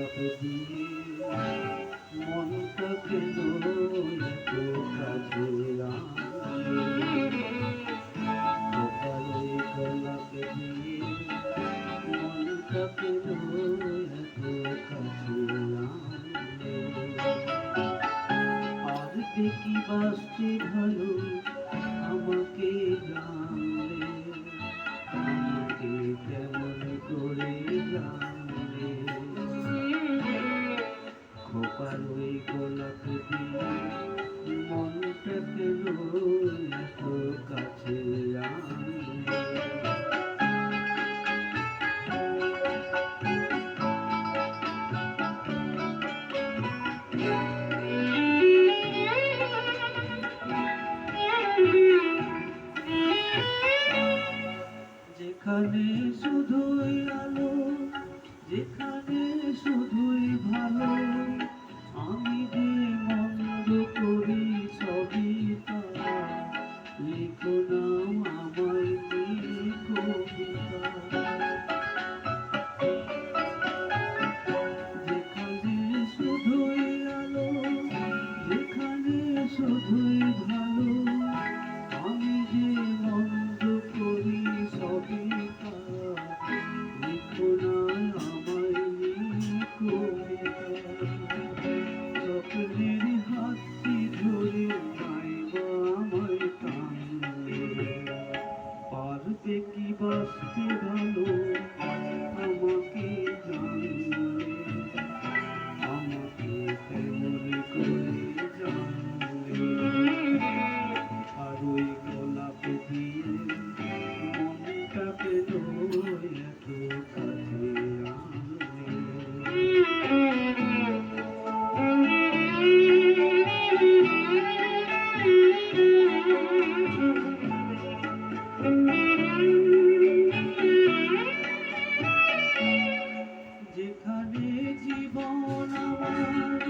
গোলাপ দিয়ে মনটা কেন এত কাছে সকালে গোলাপ দিয়ে মনটা কেন এত কাছে আর দেখি বাসতে ভালো আমাকে জানলে আমাকে কেমন করে জানলে খোপার ওই গোলাপ দিয়ে মনটা কেন এত কাছে আনলে যেখানে শুধুই আলো, যেখানে শুধুই ভালো, আমি যে মন্দ করি সবই তারা, লিখো নাও আমায় কবিতা। যেখানে শুধুই আলো, যেখানে শুধুই ভালো, আমি যে মন্দ করি সবই তারা, লিখো না আমায় কবিতা। স্বপ্নের হাতটি ধরে নাইবা আমায় টানলে, পারবে কি বাঁচতে ভালো আমাকে জানলে, আমাকে কেমন করে জানলে। আর ওই গোলাপ দিয়ে মনটা পেল এত কাছে আনলে। যেখানে জীবন আমার